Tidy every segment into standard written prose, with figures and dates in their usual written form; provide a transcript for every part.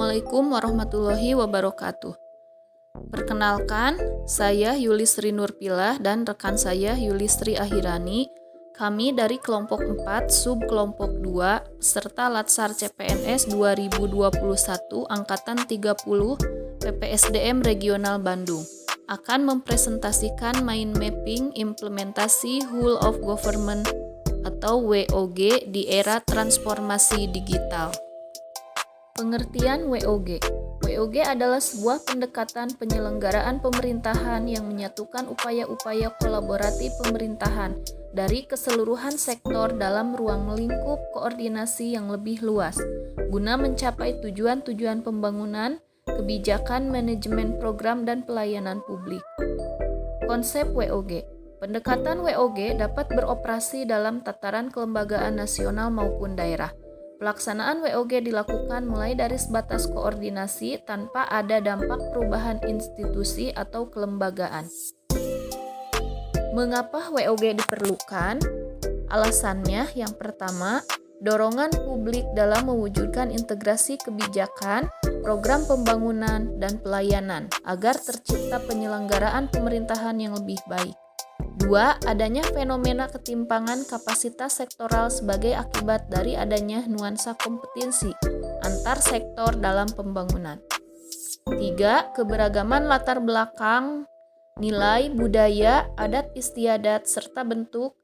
Assalamualaikum warahmatullahi wabarakatuh. Perkenalkan, saya Yulistri Nurpilah dan rekan saya Yulistri Ahirani. Kami dari kelompok 4, subkelompok 2, serta Latsar CPNS 2021 Angkatan 30 PPSDM Regional Bandung akan mempresentasikan mind mapping implementasi Whole of Government atau WOG di era transformasi digital. Pengertian WOG. WOG adalah sebuah pendekatan penyelenggaraan pemerintahan yang menyatukan upaya-upaya kolaboratif pemerintahan dari keseluruhan sektor dalam ruang lingkup koordinasi yang lebih luas, guna mencapai tujuan-tujuan pembangunan, kebijakan, manajemen program, dan pelayanan publik. Konsep WOG. Pendekatan WOG dapat beroperasi dalam tataran kelembagaan nasional maupun daerah. Pelaksanaan WOG dilakukan mulai dari sebatas koordinasi tanpa ada dampak perubahan institusi atau kelembagaan. Mengapa WOG diperlukan? Alasannya yang pertama, dorongan publik dalam mewujudkan integrasi kebijakan, program pembangunan, dan pelayanan agar tercipta penyelenggaraan pemerintahan yang lebih baik. 2. Adanya fenomena ketimpangan kapasitas sektoral sebagai akibat dari adanya nuansa kompetensi antar sektor dalam pembangunan. 3. Keberagaman latar belakang, nilai, budaya, adat istiadat, serta bentuk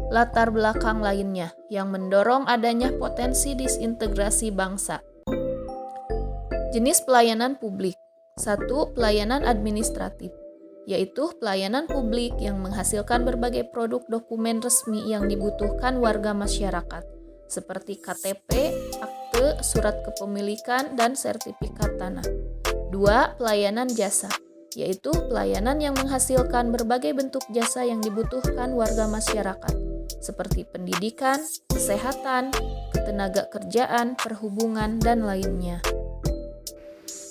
latar belakang lainnya yang mendorong adanya potensi disintegrasi bangsa. Jenis pelayanan publik. 1. Pelayanan administratif, yaitu pelayanan publik yang menghasilkan berbagai produk dokumen resmi yang dibutuhkan warga masyarakat, seperti KTP, akte, surat kepemilikan, dan sertifikat tanah. 2. Pelayanan jasa, yaitu pelayanan yang menghasilkan berbagai bentuk jasa yang dibutuhkan warga masyarakat, seperti pendidikan, kesehatan, ketenaga kerjaan, perhubungan, dan lainnya.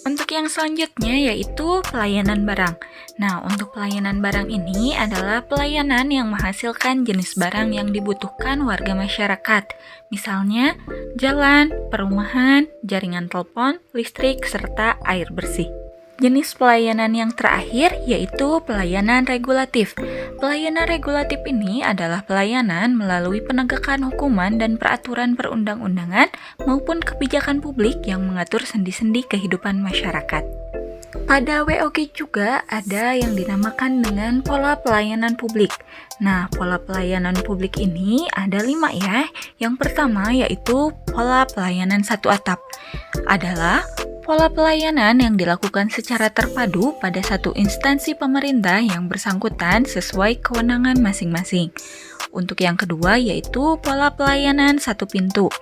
Untuk yang selanjutnya yaitu pelayanan barang. Nah, untuk pelayanan barang ini adalah pelayanan yang menghasilkan jenis barang yang dibutuhkan warga masyarakat. Misalnya, jalan, perumahan, jaringan telepon, listrik, serta air bersih. Jenis pelayanan yang terakhir yaitu pelayanan regulatif. Pelayanan regulatif ini adalah pelayanan melalui penegakan hukuman dan peraturan perundang-undangan maupun kebijakan publik yang mengatur sendi-sendi kehidupan masyarakat. Pada WOG juga ada yang dinamakan dengan pola pelayanan publik. Nah, pola pelayanan publik ini ada 5 ya. Yang pertama yaitu pola pelayanan satu atap. Adalah pola pelayanan yang dilakukan secara terpadu pada satu instansi pemerintah yang bersangkutan sesuai kewenangan masing-masing. Untuk yang kedua yaitu pola pelayanan satu pintu.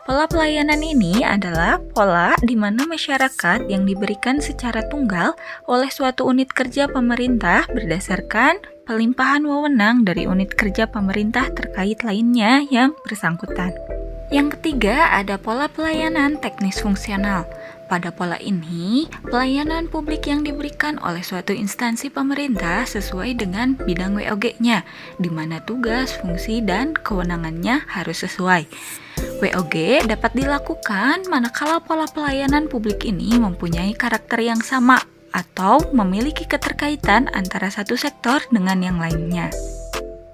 Pola pelayanan ini adalah pola di mana masyarakat yang diberikan secara tunggal oleh suatu unit kerja pemerintah berdasarkan pelimpahan wewenang dari unit kerja pemerintah terkait lainnya yang bersangkutan. Yang ketiga ada pola pelayanan teknis fungsional. Pada pola ini, pelayanan publik yang diberikan oleh suatu instansi pemerintah sesuai dengan bidang WOG-nya, di mana tugas, fungsi, dan kewenangannya harus sesuai. WOG dapat dilakukan manakala pola pelayanan publik ini mempunyai karakter yang sama atau memiliki keterkaitan antara satu sektor dengan yang lainnya.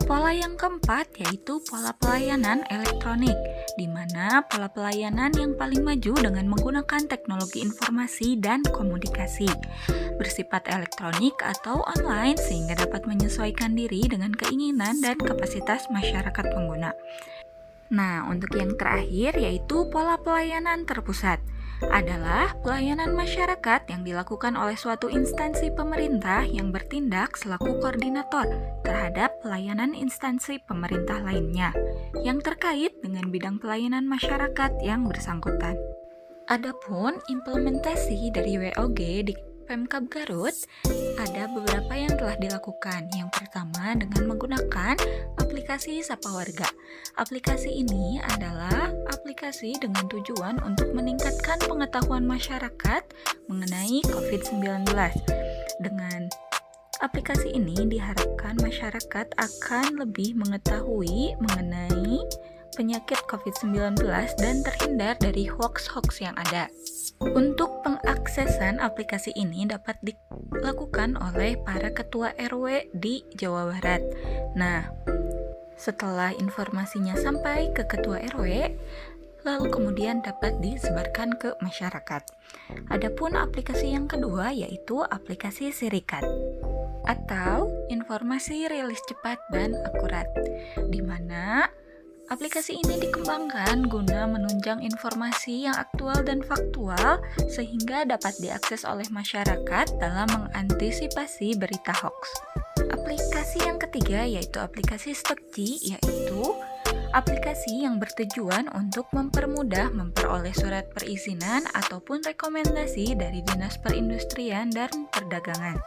Pola yang keempat yaitu pola pelayanan elektronik, di mana pola pelayanan yang paling maju dengan menggunakan teknologi informasi dan komunikasi, bersifat elektronik atau online sehingga dapat menyesuaikan diri dengan keinginan dan kapasitas masyarakat pengguna. Nah, untuk yang terakhir yaitu pola pelayanan terpusat. Adalah pelayanan masyarakat yang dilakukan oleh suatu instansi pemerintah yang bertindak selaku koordinator terhadap pelayanan instansi pemerintah lainnya yang terkait dengan bidang pelayanan masyarakat yang bersangkutan. Adapun implementasi dari WOG di Pemkab Garut, ada beberapa yang telah dilakukan. Yang pertama dengan menggunakan aplikasi Sapa Warga. Aplikasi ini adalah aplikasi dengan tujuan untuk meningkatkan pengetahuan masyarakat mengenai COVID-19. Dengan aplikasi ini diharapkan masyarakat akan lebih mengetahui mengenai penyakit COVID-19 dan terhindar dari hoax-hoax yang ada. Untuk pengaksesan aplikasi ini dapat dilakukan oleh para ketua RW di Jawa Barat. Nah, setelah informasinya sampai ke ketua RW, lalu kemudian dapat disebarkan ke masyarakat. Adapun aplikasi yang kedua yaitu aplikasi Sirikat atau informasi rilis cepat dan akurat, di mana aplikasi ini dikembangkan guna menunjang informasi yang aktual dan faktual sehingga dapat diakses oleh masyarakat dalam mengantisipasi berita hoax. Aplikasi yang ketiga yaitu aplikasi Stokji, yaitu aplikasi yang bertujuan untuk mempermudah memperoleh surat perizinan ataupun rekomendasi dari Dinas Perindustrian dan Perdagangan.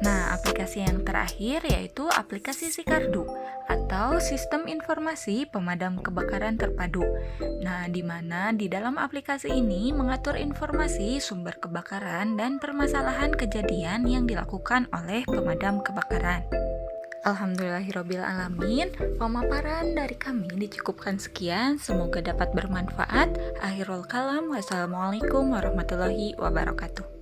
Nah, aplikasi yang terakhir yaitu aplikasi Sikardu atau Sistem Informasi Pemadam Kebakaran Terpadu. Nah, di mana di dalam aplikasi ini mengatur informasi sumber kebakaran dan permasalahan kejadian yang dilakukan oleh pemadam kebakaran. Alhamdulillahirrabbilalamin, pemaparan dari kami dicukupkan sekian, semoga dapat bermanfaat. Akhirul kalam, wassalamualaikum warahmatullahi wabarakatuh.